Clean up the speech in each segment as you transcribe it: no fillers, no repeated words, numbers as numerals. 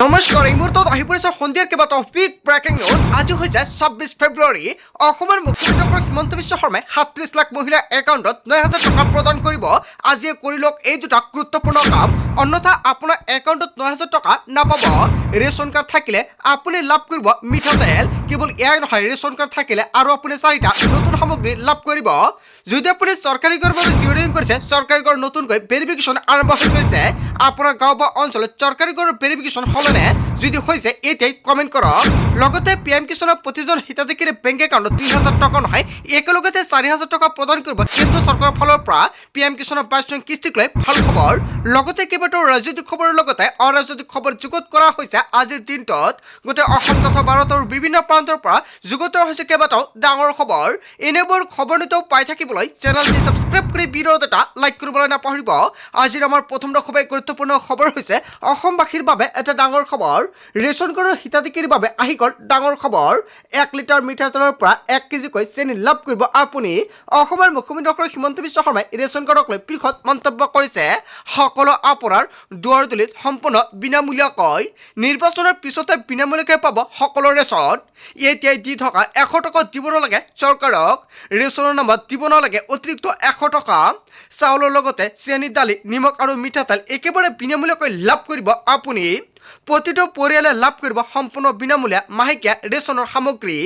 নমস্কাৰ, এই মুহূৰ্তত আহি পৰিছে সন্ধিয়াৰ কেইবাটাও বিগ ব্ৰেকিং নিউজ। আজি হৈছে ২৬ ফেব্ৰুৱাৰী। অসমৰ মুখ্যমন্ত্ৰী হিমন্ত বিশ্ব শৰ্মাই ৩৭ লাখ মহিলাৰ একাউণ্টত ৯,০০০ টকা প্ৰদান কৰিব। আজিয়ে কৰি লওক এই দুটা গুৰুত্বপূৰ্ণ কাম, অন্যথা আপোনাৰ একাউণ্টত ৯,০০০ টকা নাপাব। ৰেচন কাৰ্ড থাকিলে আপুনি লাভ কৰিব মিঠাতেল। কেৱল এয়াই নহয়, ৰেচন কাৰ্ড থাকিলে আৰু আপুনি ৪টা নতুন সামগ্ৰী লাভ কৰিব। যদি আপুনি চৰকাৰী ঘৰৰ বাবে জিঅ'ৰিং কৰিছে, চৰকাৰী ঘৰ নতুনকৈ ভেৰিফিকেশ্যন আৰম্ভ হৈ গৈছে। আপোনাৰ গাঁও বা অঞ্চলত চৰকাৰী ঘৰৰ ভেৰিফিকেশ্যন হ'লেনে? যদি হৈছে এতিয়াই কমেণ্ট কৰক। লগতে PM কিষাণৰ প্ৰতিজন হিতাধিকাৰীৰ বেংক একাউণ্টত ৩,০০০ টকা নহয়, একেলগতে ৪,০০০ টকা প্ৰদান কৰিব কেন্দ্ৰ চৰকাৰৰ ফালৰ পৰা। PM কিষাণৰ ২২ নং কিস্তিক লৈ ভাল খবৰ। লগতে কেইবাটাও ৰাজনৈতিক খবৰৰ লগতে অৰাজনৈতিক খবৰ যুগুত কৰা হৈছে আজিৰ দিনটোত। গোটেই অসম তথা ভাৰতৰ বিভিন্ন প্ৰান্তৰ পৰা যুগুত হৈছে কেইবাটাও ডাঙৰ খবৰ। এনেবোৰ খবৰ নিতৌ পাই থাকিবলৈ চেনেলটি ছাবস্ক্ৰাইব কৰি ভিডিঅ'ত এটা লাইক কৰিবলৈ নাপাহৰিব। আজিৰ আমাৰ প্ৰথম খুবেই গুৰুত্বপূৰ্ণ খবৰ হৈছে অসমবাসীৰ বাবে এটা ডাঙৰ খবৰ। ৰেচন কাৰ্ডৰ হিতাধিকাৰীৰ বাবে আহি গ'ল ডাঙৰ খবৰ। ১ লিটাৰ মিঠাতেলৰ পৰা ১ কেজিকৈ চেনি লাভ কৰিব আপুনি। অসমৰ মুখ্যমন্ত্ৰী ডক্টৰ হিমন্ত বিশ্ব শৰ্মাই ৰেচন কাৰ্ডক লৈ বৃহৎ মন্তব্য কৰিছে। সকলো আপোনাৰ দুৱাৰদলিত সম্পূৰ্ণ বিনামূলীয়াকৈ। নিৰ্বাচনৰ পিছতে বিনামূলীয়াকৈ পাব সকলো ৰেচন। এতিয়াই দি থকা ১০০ টকা দিব নালাগে চৰকাৰক। ৰেচনৰ নামত দিব নালাগে অতিৰিক্ত ১০০ টকা। চাউলৰ লগতে চেনি, দালি, নিমখ আৰু মিঠাতেল একেবাৰে বিনামূলীয়াকৈ লাভ কৰিব আপুনি। প্ৰতিটো পৰিয়ালে লাভ কৰিব সম্পূৰ্ণ বিনামূলীয়া মাহেকীয়া ৰেচনৰ সামগ্ৰী।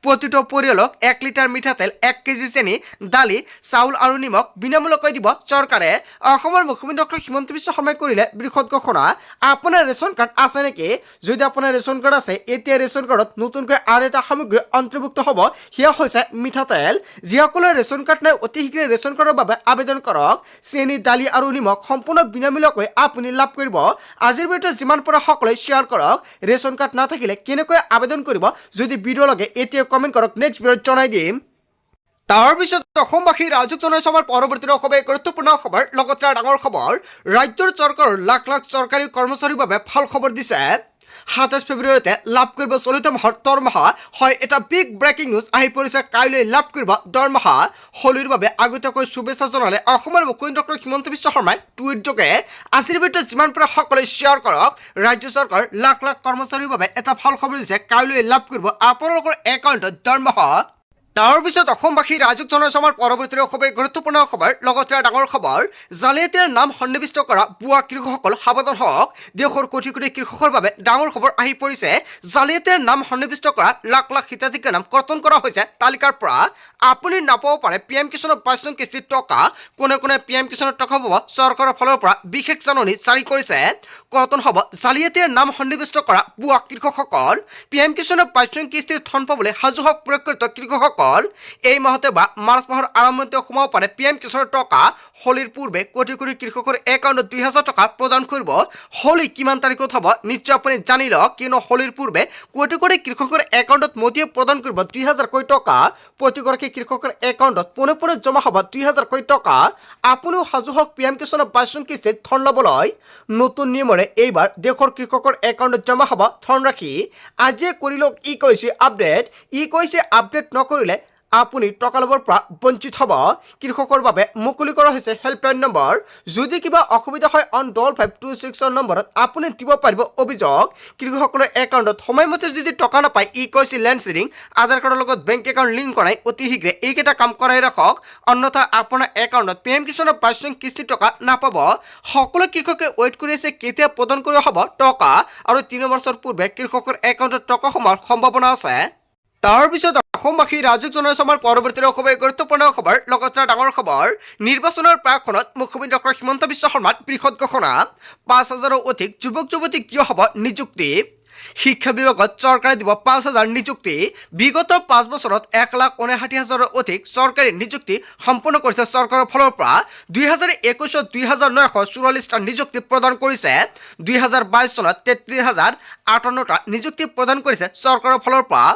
প্ৰতিটো পৰিয়ালক ১ লিটাৰ মিঠাতেল, ১ কেজি চেনি, দালি, চাউল আৰু নিমখ বিনামূলীয়াকৈ দিব চৰকাৰে। অসমৰ মুখ্যমন্ত্ৰী ডক্টৰ হিমন্ত বিশ্ব শৰ্মাই কৰিলে বৃহৎ ঘোষণা। আপোনাৰ ৰেচন কাৰ্ড আছে নেকি? যদি আপোনাৰ ৰেচন কাৰ্ড আছে, এতিয়া ৰেচন কাৰ্ডত নতুনকৈ আৰু এটা সামগ্ৰী অন্তৰ্ভুক্ত হ'ব, সেয়া হৈছে মিঠাতেল। যিসকলৰ ৰেচন কাৰ্ড নাই, অতি শীঘ্ৰে ৰেচন কাৰ্ডৰ বাবে আবেদন কৰক। চেনি, দালি আৰু নিমখ সম্পূৰ্ণ বিনামূলীয়াকৈ আপুনি লাভ কৰিব। আজিৰ ভিডিঅ'টো যিমান পাৰে সকলোৱে শ্বেয়াৰ কৰক। ৰেচন কাৰ্ড নাথাকিলে কেনেকৈ আবেদন কৰিব? যদি ভিডিঅ' লাগে এতিয়া কমেণ্ট কৰক, নেক্সট ভিডিঅ'ত জনাই দিম। তাৰপিছত অসমবাসী ৰাজুক জনাইছো আমাৰ পৰৱৰ্তী খুবেই গুৰুত্বপূৰ্ণ খবৰ। লগতে ডাঙৰ খবৰ, ৰাজ্যৰ চৰকাৰৰ লাখ লাখ চৰকাৰী কৰ্মচাৰীৰ বাবে ভাল খবৰ দিছে। ২৭ ফেব্ৰুৱাৰীতে লাভ কৰিব চলিত মাহৰ দৰমহা। হয়, এটা বিগ ব্ৰেকিং নিউজ আহি পৰিছে। কাইলৈ লাভ কৰিব দৰমহা। হোলীৰ বাবে আগতীয়াকৈ শুভেচ্ছা জনালে অসমৰ মুখ্যমন্ত্ৰী ডক্টৰ হিমন্ত বিশ্ব শৰ্মাই টুইট যোগে। আজিৰ ভিডিঅ'ত যিমান পাৰে সকলোৱে শ্বেয়াৰ কৰক। ৰাজ্য চৰকাৰৰ লাখ লাখ কৰ্মচাৰীৰ বাবে এটা ভাল খবৰ দিছে। কাইলৈ লাভ কৰিব আপোনালোকৰ একাউণ্টত দৰমহা। তাৰপিছত অসমবাসী ৰাজুক জনাইছো আমাৰ পৰৱৰ্তী খুবেই গুৰুত্বপূৰ্ণ খবৰ। লগতে ডাঙৰ খবৰ, জালিয়াতিৰ নাম সন্নিৱিষ্ট কৰা ভুৱা কৃষকসকল সাৱধান হওক। দেশৰ কোটি কোটি কৃষকৰ বাবে ডাঙৰ খবৰ আহি পৰিছে। জালিয়াতিৰ নাম সন্নিৱিষ্ট কৰা লাখ লাখ হিতাধিকাৰীৰ নাম কৰ্তন কৰা হৈছে তালিকাৰ পৰা। আপুনি নাপাব পাৰে PM কিষাণৰ ২২ নং কিস্তিৰ টকা। কোনে কোনে PM কিষাণৰ টকা পাব, চৰকাৰৰ ফালৰ পৰা বিশেষ জাননী জাৰি কৰিছে। কৰ্তন হ'ব জালিয়াতিৰ নাম সন্নিৱিষ্ট কৰা ভুৱা কৃষকসকল। PM কিষাণৰ ২২ নং কিস্তিৰ ধন পাবলৈ সাজু হওক প্ৰকৃত কৃষকসকল। এই মাহতে বা মাৰ্চ মাহৰ আৰম্ভণিতে সোমাব পাৰে PM কিষাণৰ টকা। হোলীৰ পূৰ্বে কোটি কোটি কৃষকৰ একাউণ্টত ২,০০০ টকা প্ৰদান কৰিব। হোলী কিমান তাৰিখত হ'ব নিশ্চয় আপুনি জানি লওক, কিয়নো হোলীৰ পূৰ্বে কোটি কোটি কৃষকৰ একাউণ্টত মোদীয়ে প্ৰদান কৰিব ২,০০০ টকা। প্ৰতিগৰাকী কৃষকৰ একাউণ্টত পোনে পোনে জমা হ'ব ২,০০০ টকা। আপুনিও সাজু হওক PM কিষাণৰ ২২ নং কিস্তিৰ ধন ল'বলৈ। নতুন নিয়মেৰে এইবাৰ দেশৰ কৃষকৰ একাউণ্টত জমা হ'ব ধনৰাশি। আজিয়ে কৰি লওক ই কৈছে আপডেট। ই কৈছে আপডেট নকৰিলে আপুনি টকা ল'বৰ পৰা বঞ্চিত হ'ব। কৃষকৰ বাবে মুকলি কৰা হৈছে হেল্পলাইন নম্বৰ। যদি কিবা অসুবিধা হয় অন 5526 নম্বৰত আপুনি দিব পাৰিব অভিযোগ। কৃষকসকলৰ একাউণ্টত সময়মতে যদি টকা নাপায়, ই কৈছে লেণ্ড শ্বেয়াৰিং, আধাৰ কাৰ্ডৰ লগত বেংক একাউণ্ট লিংক কৰাই অতি শীঘ্ৰে এইকেইটা কাম কৰাই ৰাখক, অন্যথা আপোনাৰ একাউণ্টত PM কিষাণৰ ২২ নং কিস্তিৰ টকা নাপাব। সকলো কৃষকে ৱেইট কৰি আছে কেতিয়া প্ৰদান কৰা হ'ব টকা, আৰু ৩ বছৰ পূৰ্বে কৃষকৰ একাউণ্টত টকা সোমোৱাৰ সম্ভাৱনা আছে। তাৰপিছত অসমবাসী ৰাজুক জনাইছো আমাৰ পৰৱৰ্তী খুবেই গুৰুত্বপূৰ্ণ খবৰ। লগতে ডাঙৰ খবৰ, নিৰ্বাচনৰ প্ৰাকখনত মুখ্যমন্ত্ৰী ডক্টৰ হিমন্ত বিশ্ব শৰ্মাৰ বৃহৎ ঘোষণা। ৫,০০০ৰো অধিক যুৱক যুৱতীক কিয় হ'ব নিযুক্তি। শিক্ষা বিভাগত চৰকাৰে দিব ৫,০০০ নিযুক্তি। বিগত ৫ বছৰত ১,৫৯,০০০ৰো অধিক চৰকাৰী নিযুক্তি সম্পন্ন কৰিছে চৰকাৰৰ ফালৰ পৰা। ২০২১ত ২,৯৪৪টা নিযুক্তি প্ৰদান কৰিছে। ২০২২ চনত ৩৩,০৫৮টা নিযুক্তি প্ৰদান কৰিছে চৰকাৰৰ ফালৰ পৰা।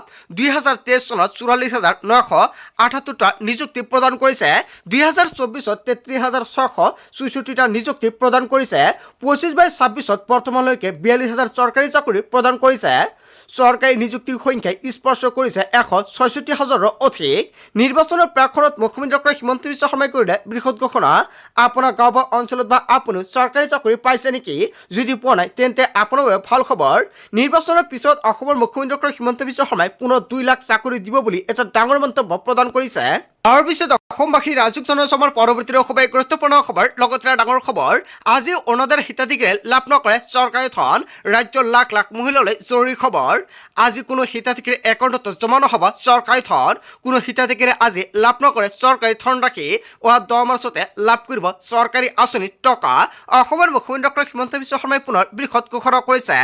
২০২৩ চনত ৪৪,৯৭৮টা নিযুক্তি প্ৰদান কৰিছে। ২০২৪ত ৩৩,৬৬৪টা নিযুক্তি প্ৰদান কৰিছে। ২৫/২৬ত বৰ্তমানলৈকে ৪২,০০০ চৰকাৰী চাকৰি প্ৰদান প্ৰদান কৰিছে। চৰকাৰী নিযুক্তিৰ সংখ্যাই স্পৰ্শ কৰিছে 166,000ৰো অধিক। নিৰ্বাচনৰ প্ৰাকখনত মুখ্যমন্ত্ৰী ডক্টৰ হিমন্ত বিশ্ব শৰ্মাই কৰিলে বৃহৎ ঘোষণা। আপোনাৰ গাঁও বা অঞ্চলত বা আপুনি চৰকাৰী চাকৰি পাইছে নেকি? যদি পোৱা নাই তেন্তে আপোনাৰ বাবে ভাল খবৰ। নিৰ্বাচনৰ পিছত অসমৰ মুখ্যমন্ত্ৰী ডক্টৰ হিমন্ত বিশ্ব শৰ্মাই পুনৰ 2 লাখ চাকৰি দিব বুলি এটা ডাঙৰ মন্তব্য প্ৰদান কৰিছে। তাৰ পিছত অসমবাসী ৰাজুক জনসমৰ পৰৱৰ্তী খুবেই গুৰুত্বপূৰ্ণ খবৰ, লগতে ডাঙৰ খবৰ। আজি অৰুণোদয়ৰ হিতাধিকাৰীয়ে লাভ নকৰে চৰকাৰী ধন, ৰাজ্যৰ লাখ লাখ মহিলালৈ জৰুৰী খবৰ। আজি কোনো হিতাধিকাৰীৰ একাউণ্টত জমা নহ'ব চৰকাৰী ধন। কোনো হিতাধিকাৰীয়ে আজি লাভ নকৰে চৰকাৰী ধনৰাশি। অহা 10 মাৰ্চতে লাভ কৰিব চৰকাৰী আঁচনিৰ টকা। অসমৰ মুখ্যমন্ত্ৰী ডক্টৰ হিমন্ত বিশ্ব শৰ্মাই পুনৰ বৃহৎ ঘোষণা কৰিছে।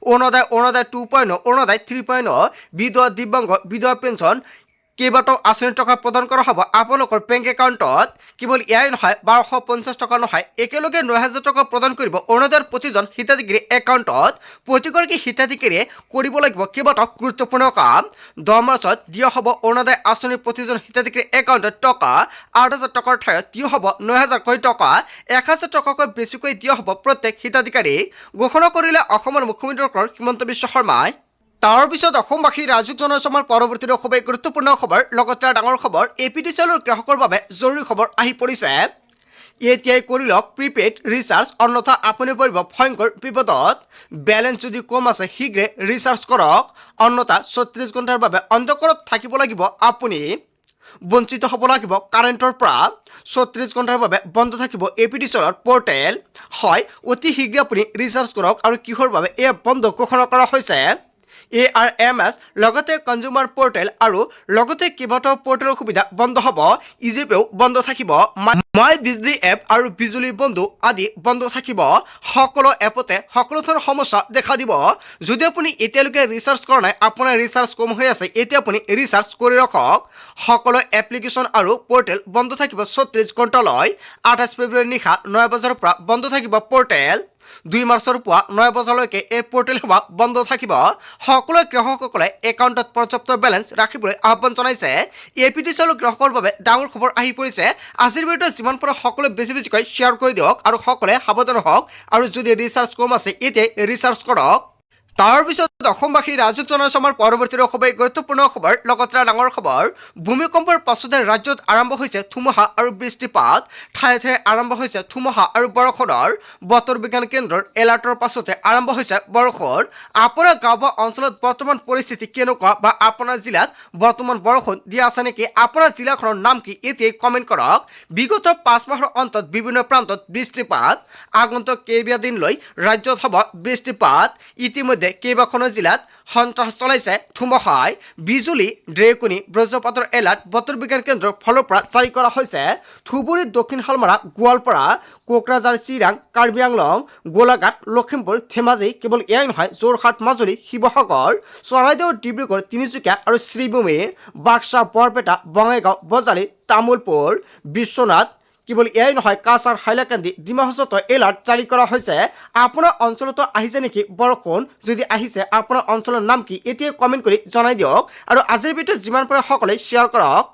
অৰুণোদয় 2.0, অৰুণোদয় 3.0, বিধৱা দিব্যাংগ বিধৱা পেঞ্চন কেইবাটাও আঁচনিৰ টকা প্ৰদান কৰা হ'ব আপোনালোকৰ বেংক একাউণ্টত। কেৱল এয়াই নহয়, 1250 টকা নহয়, একেলগে 9,000 টকা প্ৰদান কৰিব অৰুণোদয়ৰ প্ৰতিজন হিতাধিকাৰী একাউণ্টত। প্ৰতিগৰাকী হিতাধিকাৰীয়ে কৰিব লাগিব কেইবাটাও গুৰুত্বপূৰ্ণ কাম। 10 মাৰ্চত দিয়া হ'ব অৰুণোদয় আঁচনিৰ প্ৰতিজন হিতাধিকাৰী একাউণ্টত টকা। 8,000 টকাৰ ঠাইত দিয়া হ'ব 9,000কৈ টকা। 1,000 টকাকৈ বেছিকৈ দিয়া হ'ব প্ৰত্যেক হিতাধিকাৰীক। ঘোষণা কৰিলে অসমৰ মুখ্যমন্ত্ৰী ডক্টৰ হিমন্ত বিশ্ব শৰ্মাই। তাৰ পিছত অসমবাসী ৰাজুক জনসমৰ পৰৱৰ্তী খুবেই গুৰুত্বপূৰ্ণ খবৰ, লগতে ডাঙৰ খবৰ। APDCLৰ গ্ৰাহকৰ বাবে জৰুৰী খবৰ আহি পৰিছে। এতিয়াই কৰি লওক প্ৰিপেইড ৰিচাৰ্জ, অন্যথা আপুনি পৰিব ভয়ংকৰ বিপদত। বেলেঞ্চ যদি কম আছে শীঘ্ৰে ৰিচাৰ্জ কৰক, অন্যথা 36 ঘণ্টাৰ বাবে অন্ধকাৰত থাকিব লাগিব আপুনি। বঞ্চিত হ'ব লাগিব কাৰেণ্টৰ পৰা। 36 ঘণ্টাৰ বাবে বন্ধ থাকিব APDCLৰ পৰ্টেল। হয়, অতি শীঘ্ৰে আপুনি ৰিচাৰ্জ কৰক। আৰু কিহৰ বাবে এয়া বন্ধ ঘোষণা কৰা হৈছে? ARMS লগতে কনজিউমাৰ পৰ্টেল আৰু লগতে কেইবাটাও পৰ্টেলৰ সুবিধা বন্ধ হ'ব। ইজিপেও বন্ধ থাকিব। মাই বিজলী এপ আৰু বিজুলী বন্ধু আদি বন্ধ থাকিব। সকলো এপতে সকলো ধৰণৰ সমস্যা দেখা দিব। যদি আপুনি এতিয়ালৈকে ৰিচাৰ্জ কৰা নাই, আপোনাৰ ৰিচাৰ্জ কম হৈ আছে, এতিয়া আপুনি ৰিচাৰ্জ কৰি ৰাখক। সকলো এপ্লিকেশ্যন আৰু পৰ্টেল বন্ধ থাকিব 36 ঘণ্টালৈ। 28 ফেব্ৰুৱাৰী নিশা 9 বজাৰ পৰা বন্ধ থাকিব পৰ্টেল। 2 মাৰ্চৰ পুৱা 9 বজালৈকে এই পৰ্টেল সেৱা বন্ধ থাকিব। সকলো গ্ৰাহকসকলে একাউণ্টত পৰ্যাপ্ত বেলেঞ্চ ৰাখিবলৈ আহ্বান জনাইছে। APDCL গ্ৰাহকৰ বাবে ডাঙৰ খবৰ আহি পৰিছে। আজিৰ ভিডিঅ'টো যিমান পাৰে সকলোৱে বেছিকৈ শ্বেয়াৰ কৰি দিয়ক আৰু সকলোৱে সাৱধান হওক। আৰু যদি ৰিচাৰ্জ কম আছে এতিয়াই ৰিচাৰ্জ কৰক। তাৰ পিছত অসমবাসী ৰাজুক জনসমৰ পৰৱৰ্তী খুবেই গুৰুত্বপূৰ্ণ খবৰ, লগতে ডাঙৰ খবৰ। ভূমিকম্পৰ পাছতে ৰাজ্যত আৰম্ভ হৈছে ধুমুহা আৰু বৃষ্টিপাত। ঠায়ে ঠায়ে আৰম্ভ হৈছে ধুমুহা আৰু বৰষুণৰ। বতৰ বিজ্ঞান কেন্দ্ৰৰ এলাৰ্টৰ পাছতে আৰম্ভ হৈছে বৰষুণ। আপোনাৰ গাঁও বা অঞ্চলত বৰ্তমান পৰিস্থিতি কেনেকুৱা বা আপোনাৰ জিলাত বৰ্তমান বৰষুণ দিয়া আছে নেকি? আপোনাৰ জিলাখনৰ নাম কি? এতিয়াই কমেণ্ট কৰক। বিগত 5 মাহৰ অন্তত বিভিন্ন প্ৰান্তত বৃষ্টিপাত। আগন্তুক কেইবাদিনলৈ ৰাজ্যত হ'ব বৃষ্টিপাত। ইতিমধ্যে কেইবাখনো জিলাত সন্ত্ৰাস চলাইছে ধুমুহাই। বিজুলী, ঢেৰেকণি, বজ্ৰপাতৰ এলাৰ্ট বতৰ বিজ্ঞান কেন্দ্ৰৰ ফালৰ পৰা জাৰি কৰা হৈছে। ধুবুৰী, দক্ষিণ শালমাৰা, গোৱালপাৰা, কোকৰাঝাৰ, চিৰাং, কাৰ্বি আংলং, গোলাঘাট, লখিমপুৰ, ধেমাজি, কেৱল এয়াই নহয়, যোৰহাট, মাজুলী, শিৱসাগৰ, চৰাইদেউ, ডিব্ৰুগড়, তিনিচুকীয়া আৰু শ্ৰীভূমি, বাক্সা, বৰপেটা, বঙাইগাঁও, বজালী, তামুলপুৰ, বিশ্বনাথ, কেৱল এয়াই নহয়, কাছাৰ, হাইলাকান্দি, ডিমা হাছাওতো এলাৰ্ট জাৰি কৰা হৈছে। আপোনাৰ অঞ্চলতো আহিছে নেকি বৰষুণ? যদি আহিছে আপোনাৰ অঞ্চলৰ নাম কি? এতিয়াই কমেণ্ট কৰি জনাই দিয়ক। আৰু আজিৰ ভিডিঅ'ত যিমান পাৰে সকলোৱে শ্বেয়াৰ কৰক।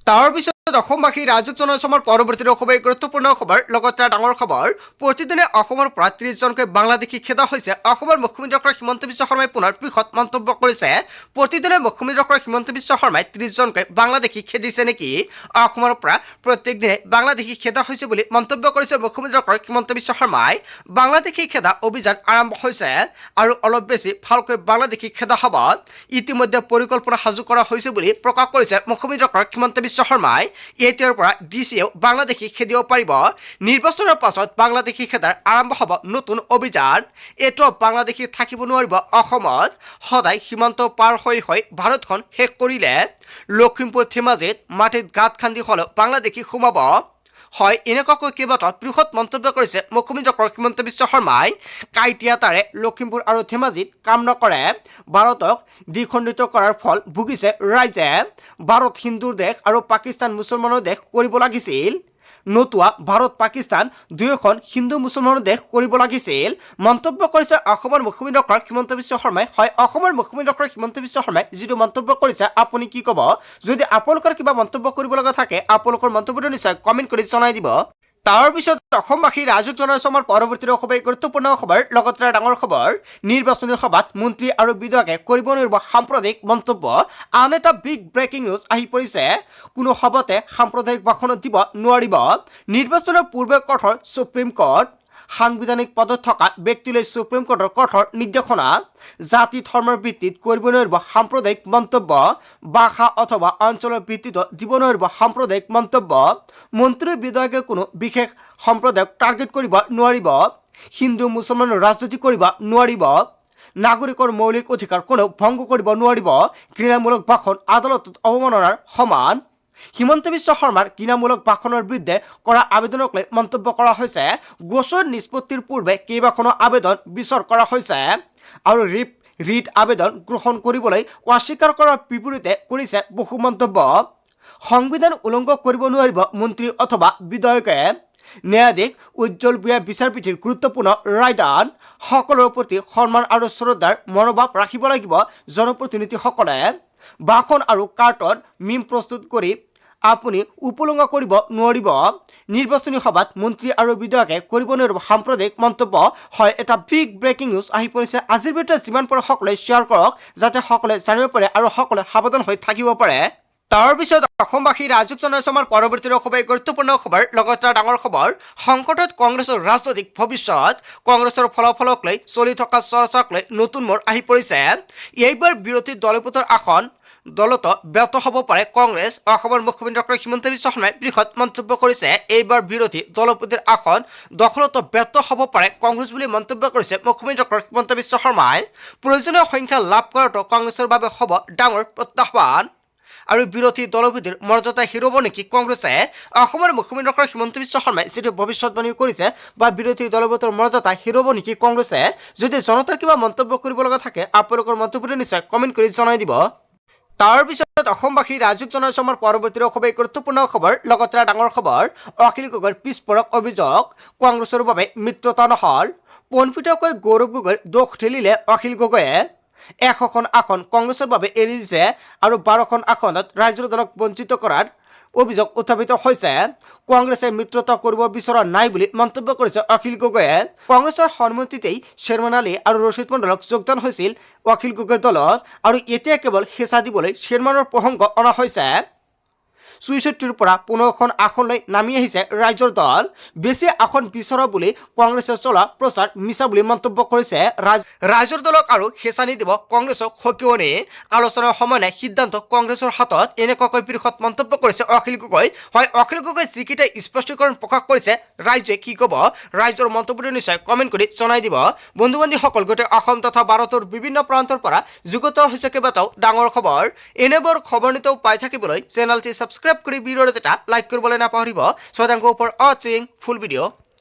তাৰ পিছত অসমবাসী ৰাজুক জনসমৰ পৰৱৰ্তী খুবেই গুৰুত্বপূৰ্ণ খবৰ, লগতে ডাঙৰ খবৰ। প্ৰতিদিনে অসমৰ পৰা 30 জনকৈ বাংলাদেশী খেদা হৈছে। অসমৰ মুখ্যমন্ত্ৰী ডক্টৰ হিমন্ত বিশ্ব শৰ্মাই পুনৰ বৃহৎ মন্তব্য কৰিছে। প্ৰতিদিনে মুখ্যমন্ত্ৰী ডক্টৰ হিমন্ত বিশ্ব শৰ্মাই 30 জনকৈ বাংলাদেশী খেদিছে নেকি? অসমৰ পৰা প্ৰত্যেক দিনে বাংলাদেশী খেদা হৈছে বুলি মন্তব্য কৰিছে মুখ্যমন্ত্ৰী ডক্টৰ হিমন্ত বিশ্ব শৰ্মাই। বাংলাদেশী খেদা অভিযান আৰম্ভ হৈছে আৰু অলপ বেছি ভালকৈ বাংলাদেশী খেদা হ'ব। ইতিমধ্যে পৰিকল্পনা সাজু কৰা হৈছে বুলি প্ৰকাশ কৰিছে মুখ্যমন্ত্ৰী ডক্টৰ হিমন্ত বিশ্ব শৰ্মাই। এতিয়াৰ পৰা DCয়েও বাংলাদেশী খেদিব পাৰিব। নিৰ্বাচনৰ পাছত বাংলাদেশী খেদাৰ আৰম্ভ হ'ব নতুন অভিযান। এইটো বাংলাদেশী থাকিব নোৱাৰিব অসমত। সদায় সীমান্ত পাৰ হৈ ভাৰতখন শেষ কৰিলে লখিমপুৰ, ধেমাজিত মাটিত গাঁত খান্দি হ'লেও বাংলাদেশী সোমাব। হয়, এনেকুৱাকৈ কেইবাটাও বৃহৎ মন্তব্য কৰিছে মুখ্যমন্ত্ৰী ডক্টৰ হিমন্ত বিশ্ব শৰ্মাই। কাঁইটীয়া তাৰে লখিমপুৰ আৰু ধেমাজিত কাম নকৰে। ভাৰতক দ্বিখণ্ডিত কৰাৰ ফল ভুগিছে ৰাইজে। ভাৰত হিন্দুৰ দেশ আৰু পাকিস্তান মুছলমানৰ দেশ কৰিব লাগিছিল। নতুবা ভাৰত পাকিস্তান দুয়োখন হিন্দু মুছলমানৰ দেশ কৰিব লাগিছিল। মন্তব্য কৰিছে অসমৰ মুখ্যমন্ত্ৰী ডক্টৰ হিমন্ত বিশ্ব শৰ্মাই। হয়, অসমৰ মুখ্যমন্ত্ৰী ডক্টৰ হিমন্ত বিশ্ব শৰ্মাই যিটো মন্তব্য কৰিছে আপুনি কি ক'ব? যদি আপোনালোকৰ কিবা মন্তব্য কৰিব লগা থাকে আপোনালোকৰ মন্তব্যটো নিশ্চয় কমেণ্ট কৰি জনাই দিব। তাৰ পিছত অসমবাসী ৰাইজক জনাইছো আমাৰ পৰৱৰ্তী খুবেই গুৰুত্বপূৰ্ণ খবৰ লগতে ডাঙৰ খবৰ নিৰ্বাচনী সভাত মন্ত্ৰী আৰু বিধায়কে কৰিব নোৱাৰিব সাম্প্ৰদায়িক মন্তব্য আন এটা বিগ ব্ৰেকিং নিউজ আহি পৰিছে কোনো সভাতে সাম্প্ৰদায়িক ভাষণ দিব নোৱাৰিব নিৰ্বাচনৰ পূৰ্বে কঠোৰ সুপ্ৰিম কোৰ্ট সাংবিধানিক পদত থকা ব্যক্তিলৈ সুপ্ৰিম কোৰ্টৰ কঠোৰ নিৰ্দেশনা জাতি ধৰ্মৰ ভিত্তিত কৰিব নোৱাৰিব সাম্প্ৰদায়িক মন্তব্য ভাষা অথবা অঞ্চলৰ ভিত্তিত দিব নোৱাৰিব সাম্প্ৰদায়িক মন্তব্য মন্ত্ৰী বিধায়কে কোনো বিশেষ সম্প্ৰদায়ক টাৰ্গেট কৰিব নোৱাৰিব হিন্দু মুছলমানৰ ৰাজনীতি কৰিব নোৱাৰিব নাগৰিকৰ মৌলিক অধিকাৰ কোনো ভংগ কৰিব নোৱাৰিব ঘৃণামূলক ভাষণ আদালতত অৱমাননাৰ সমান হিমন্ত বিশ্ব শৰ্মাৰ ঘৃণামূলক ভাষণৰ বিৰুদ্ধে কৰা আবেদনক লৈ মন্তব্য কৰা হৈছে গোচৰ নিষ্পত্তিৰ পূৰ্বে কেইবাখনো আবেদন বিচাৰ কৰা হৈছে আৰু ৰিট আবেদন গ্ৰহণ কৰিবলৈ অস্বীকাৰ কৰাৰ বিপৰীতে কৰিছে বহু মন্তব্য সংবিধান উলংঘন কৰিব নোৱাৰিব মন্ত্ৰী অথবা বিধায়কে ন্যায়াধীশ উজ্জ্বল ভূঞা বিচাৰপীঠৰ গুৰুত্বপূৰ্ণ ৰায়দান সকলৰ প্ৰতি সন্মান আৰু শ্ৰদ্ধাৰ মনোভাৱ ৰাখিব লাগিব জনপ্ৰতিনিধিসকলে ভাষণ আৰু কাৰ্টন মিম প্ৰস্তুত কৰি আপুনি উপলংঘা কৰিব নোৱাৰিব নিৰ্বাচনী সভাত মন্ত্ৰী আৰু বিধায়কে কৰিব নোৱাৰিব সাম্প্ৰদায়িক মন্তব্য হয় এটা বিগ ব্ৰেকিং নিউজ আহি পৰিছে আজিৰ ভিডিঅ'ত যিমান পাৰে সকলোৱে শ্বেয়াৰ কৰক যাতে সকলোৱে জানিব পাৰে আৰু সকলোৱে সাৱধান হৈ থাকিব পাৰে তাৰ পিছত অসমবাসী ৰাইজক জনাইছো আমাৰ পৰৱৰ্তী খুবেই গুৰুত্বপূৰ্ণ খবৰ লগতে ডাঙৰ খবৰ সংকটত কংগ্ৰেছৰ ৰাজনৈতিক ভৱিষ্যত কংগ্ৰেছৰ ফলাফলক লৈ চলি থকা চৰ্চাক লৈ নতুন মোৰ আহি পৰিছে এইবাৰ বিৰোধী দলপতৰ আসন দলত ব্যৰ্থ হ'ব পাৰে কংগ্ৰেছ অসমৰ মুখ্যমন্ত্ৰী ডক্টৰ হিমন্ত বিশ্ব শৰ্মাই বৃহৎ মন্তব্য কৰিছে এইবাৰ বিৰোধী দলপতিৰ আসন দখলত ব্যৰ্থ হ'ব পাৰে কংগ্ৰেছ বুলি মন্তব্য কৰিছে মুখ্যমন্ত্ৰী ডক্টৰ হিমন্ত বিশ্ব শৰ্মাই প্ৰয়োজনীয় সংখ্যা লাভ কৰাটো কংগ্ৰেছৰ বাবে হ'ব ডাঙৰ প্ৰত্যাহ্বান আৰু বিৰোধী দলপতিৰ মৰ্যাদা হেৰুৱাব নেকি কংগ্ৰেছে অসমৰ মুখ্যমন্ত্ৰী ডক্টৰ হিমন্ত বিশ্ব শৰ্মাই যিটো ভৱিষ্যতবাণী কৰিছে বা বিৰোধী দলপতিৰ মৰ্যাদা হেৰুৱাব নেকি কংগ্ৰেছে যদি জনতাৰ কিবা মন্তব্য কৰিব লগা থাকে আপোনালোকৰ মন্তব্যটো নিশ্চয় কমেণ্ট কৰি জনাই দিব তাৰ পিছত অসমবাসী ৰাইজক জনাইছো আমাৰ পৰৱৰ্তী খুবেই গুৰুত্বপূৰ্ণ খবৰ লগতে ডাঙৰ খবৰ অখিল গগৈৰ পিছপৰাক অভিযোগ কংগ্ৰেছৰ বাবে মিত্ৰতা নহল পোনপটীয়াকৈ গৌৰৱ গগৈৰ দোষ ঠেলিলে অখিল গগৈয়ে ১০০খন আসন কংগ্ৰেছৰ বাবে এৰি দিছে আৰু ১২খন আসনত ৰাইজৰ দলক বঞ্চিত কৰাৰ অভিযোগ উত্থাপিত হৈছে কংগ্ৰেছে মিত্ৰতা কৰিব বিচৰা নাই বুলি মন্তব্য কৰিছে অখিল গগৈয়ে কংগ্ৰেছৰ সন্মতিতেই শ্বেৰমান আলী আৰু ৰচিদ মণ্ডলক যোগদান হৈছিল অখিল গগৈৰ দলত আৰু এতিয়া কেৱল হেঁচা দিবলৈ শ্বেৰমানৰ প্ৰসংগ অনা হৈছে ৬৪ৰ পৰা ১৫খন আসনলৈ নামি আহিছে ৰাইজৰ দল বেছি আসন বিচৰা বুলি কংগ্ৰেছে চলা প্ৰচাৰ মিছা বুলি মন্তব্য কৰিছে ৰাইজৰ দলক আৰু হেঁচা নিদিব কংগ্ৰেছক সকিয়নি আলোচনাৰ সময় নাই সিদ্ধান্ত কংগ্ৰেছৰ হাতত এনেকুৱাকৈ বৃহৎ মন্তব্য কৰিছে অখিল গগৈ হয় অখিল গগৈ যিকেইটা স্পষ্টীকৰণ প্ৰকাশ কৰিছে ৰাইজে কি ক'ব ৰাইজৰ মন্তব্যটো নিশ্চয় কমেণ্ট কৰি জনাই দিব বন্ধু বান্ধৱীসকল গোটেই অসম তথা ভাৰতৰ বিভিন্ন প্ৰান্তৰ পৰা যুগত হৈছে কেইবাটাও ডাঙৰ খবৰ এনেবোৰ খবৰ নিতৌ পাই থাকিবলৈ চেনেলটি সাবস্ক্ৰাইব কৰি ভিডিঅ'ত এটা লাইক কৰিবলৈ নাপাহৰিব so thank you for watching full video